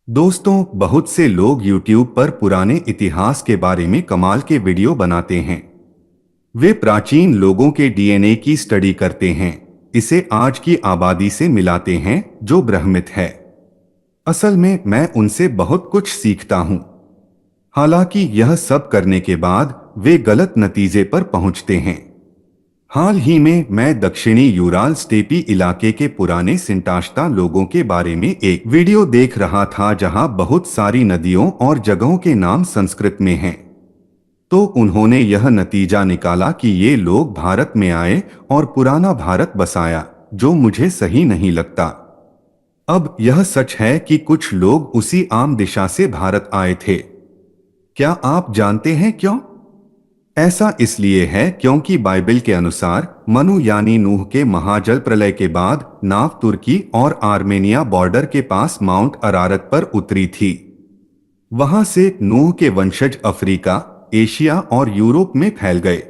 दोस्तों, बहुत से लोग YouTube पर पुराने इतिहास के बारे में कमाल के वीडियो बनाते हैं। वे प्राचीन लोगों के डीएनए की स्टडी करते हैं, इसे आज की आबादी से मिलाते हैं जो भ्रमित है। असल में मैं उनसे बहुत कुछ सीखता हूँ। हालांकि यह सब करने के बाद वे गलत नतीजे पर पहुंचते हैं। हाल ही में मैं दक्षिणी यूराल स्टेपी इलाके के पुराने सिंटाश्ता लोगों के बारे में एक वीडियो देख रहा था जहां बहुत सारी नदियों और जगहों के नाम संस्कृत में हैं। तो उन्होंने यह नतीजा निकाला कि ये लोग भारत में आए और पुराना भारत बसाया, जो मुझे सही नहीं लगता। अब यह सच है कि कुछ लोग उसी आम दिशा से भारत आए थे। क्या आप जानते हैं क्यों? ऐसा इसलिए है क्योंकि बाइबल के अनुसार मनु यानी नूह के महाजल प्रलय के बाद नाव तुर्की और आर्मेनिया बॉर्डर के पास माउंट अरारत पर उतरी थी। वहां से नूह के वंशज अफ्रीका, एशिया और यूरोप में फैल गए।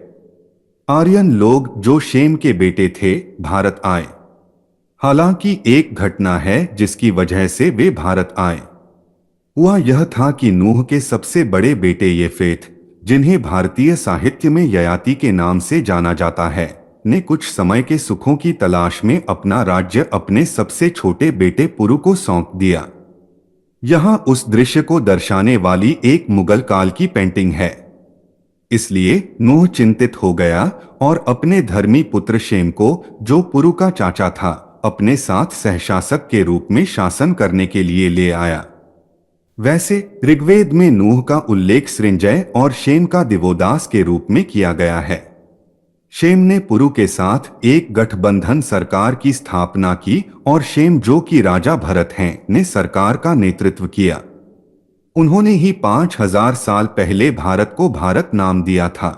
आर्यन लोग जो शेम के बेटे थे, भारत आए। हालांकि एक घटना है जिसकी वजह से वे भारत आए। हुआ यह था कि नूह के सबसे बड़े बेटे येफेथ, जिन्हें भारतीय साहित्य में ययाति के नाम से जाना जाता है, ने कुछ समय के सुखों की तलाश में अपना राज्य अपने सबसे छोटे बेटे पुरु को सौंप दिया। यहाँ उस दृश्य को दर्शाने वाली एक मुगल काल की पेंटिंग है। इसलिए नूह चिंतित हो गया और अपने धर्मी पुत्र शेम को, जो पुरु का चाचा था, अपने साथ सहशासक के रूप में शासन करने के लिए ले आया। वैसे ऋग्वेद में नूह का उल्लेख सृंजय और शेम का दिवोदास के रूप में किया गया है। शेम ने पुरु के साथ एक गठबंधन सरकार की स्थापना की और शेम, जो कि राजा भरत हैं, ने सरकार का नेतृत्व किया। उन्होंने ही 5000 साल पहले भारत को भारत नाम दिया था।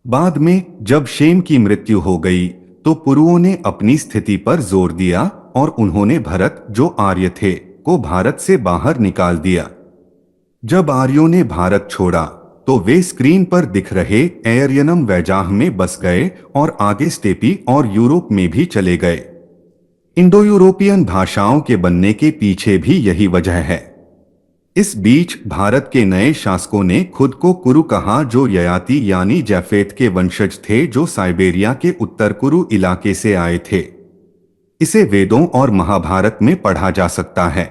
बाद में जब शेम की मृत्यु हो गई तो पुरुओं ने अपनी स्थिति पर जोर दिया और उन्होंने भरत, जो आर्य थे, को भारत से बाहर निकाल दिया। जब आर्यों ने भारत छोड़ा तो वे स्क्रीन पर दिख रहे एयरयनम वैजाह में बस गए और आगे स्टेपी और यूरोप में भी चले गए। इंडो यूरोपियन भाषाओं के बनने के पीछे भी यही वजह है। इस बीच भारत के नए शासकों ने खुद को कुरु कहा, जो ययाति यानी जैफेत के वंशज थे, जो साइबेरिया के उत्तर कुरु इलाके से आए थे। इसे वेदों और महाभारत में पढ़ा जा सकता है।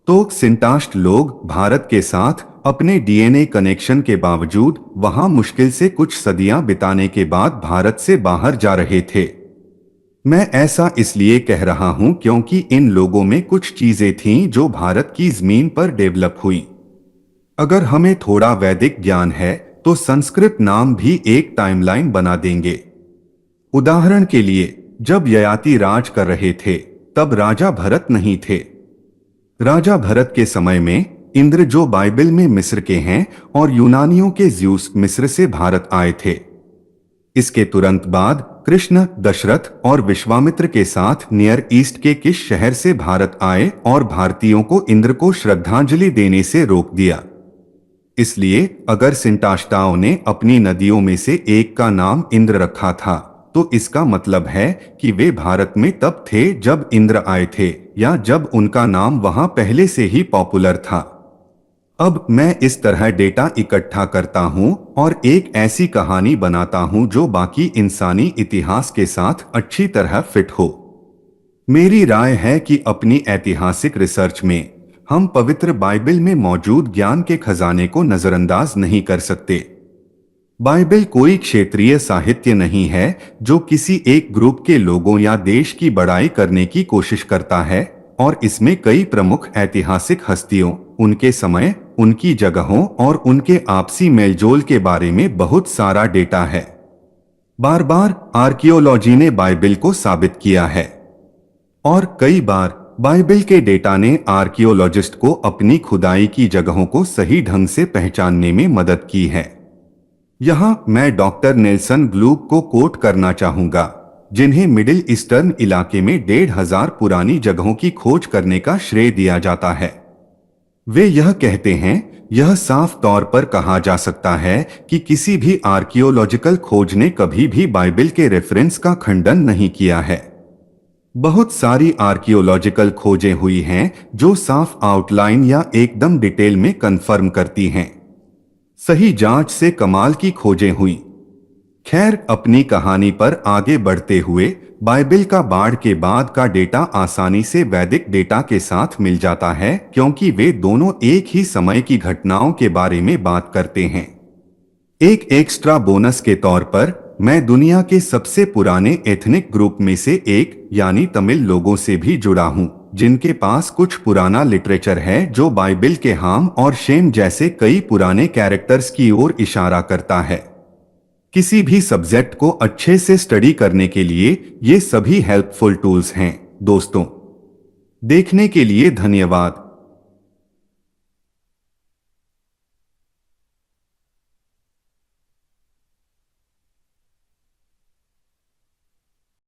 तो सिंटाश्ट लोग भारत के साथ अपने डीएनए कनेक्शन के बावजूद वहां मुश्किल से कुछ सदियां बिताने के बाद भारत से बाहर जा रहे थे। मैं ऐसा इसलिए कह रहा हूं क्योंकि इन लोगों में कुछ चीजें थीं जो भारत की जमीन पर डेवलप हुई। अगर हमें थोड़ा वैदिक ज्ञान है तो संस्कृत नाम भी एक टाइमलाइन बना देंगे। उदाहरण के लिए, जब ययाति राज कर रहे थे तब राजा भरत नहीं थे। राजा भरत के समय में इंद्र, जो बाइबल में मिस्र के हैं, और यूनानियों के ज्यूस मिस्र से भारत आए थे। इसके तुरंत बाद कृष्ण, दशरथ और विश्वामित्र के साथ नियर ईस्ट के किस शहर से भारत आए और भारतीयों को इंद्र को श्रद्धांजलि देने से रोक दिया। इसलिए अगर सिंटाश्टाओं ने अपनी नदियों में से एक का नाम इंद्र रखा था तो इसका मतलब है कि वे भारत में तब थे जब इंद्र आए थे, या जब उनका नाम वहां पहले से ही पॉपुलर था। अब मैं इस तरह डेटा इकट्ठा करता हूं और एक ऐसी कहानी बनाता हूं जो बाकी इंसानी इतिहास के साथ अच्छी तरह फिट हो। मेरी राय है कि अपनी ऐतिहासिक रिसर्च में हम पवित्र बाइबल में मौजूद ज्ञान के खजाने को नजरअंदाज नहीं कर सकते। बाइबल कोई क्षेत्रीय साहित्य नहीं है जो किसी एक ग्रुप के लोगों या देश की बड़ाई करने की कोशिश करता है, और इसमें कई प्रमुख ऐतिहासिक हस्तियों, उनके समय, उनकी जगहों और उनके आपसी मेलजोल के बारे में बहुत सारा डेटा है। बार बार आर्कियोलॉजी ने बाइबल को साबित किया है, और कई बार बाइबल के डेटा ने आर्कियोलॉजिस्ट को अपनी खुदाई की जगहों को सही ढंग से पहचानने में मदद की है। यहाँ मैं डॉक्टर नेल्सन ग्लूक को कोट करना चाहूंगा, जिन्हें मिडिल ईस्टर्न इलाके में 1500 पुरानी जगहों की खोज करने का श्रेय दिया जाता है। वे यह कहते हैं, यह साफ तौर पर कहा जा सकता है कि किसी भी आर्कियोलॉजिकल खोज ने कभी भी बाइबल के रेफरेंस का खंडन नहीं किया है। बहुत सारी आर्कियोलॉजिकल खोजें हुई हैं जो साफ आउटलाइन या एकदम डिटेल में कंफर्म करती हैं। सही जांच से कमाल की खोजें हुई। खैर, अपनी कहानी पर आगे बढ़ते हुए, बाइबिल का बाढ़ के बाद का डेटा आसानी से वैदिक डेटा के साथ मिल जाता है क्योंकि वे दोनों एक ही समय की घटनाओं के बारे में बात करते हैं। एक एक्स्ट्रा बोनस के तौर पर, मैं दुनिया के सबसे पुराने एथनिक ग्रुप में से एक यानी तमिल लोगों से भी जुड़ा हूं, जिनके पास कुछ पुराना लिटरेचर है जो बाइबिल के हाम और शेम जैसे कई पुराने कैरेक्टर्स की ओर इशारा करता है। किसी भी सब्जेक्ट को अच्छे से स्टडी करने के लिए ये सभी हेल्पफुल टूल्स हैं। दोस्तों, देखने के लिए धन्यवाद।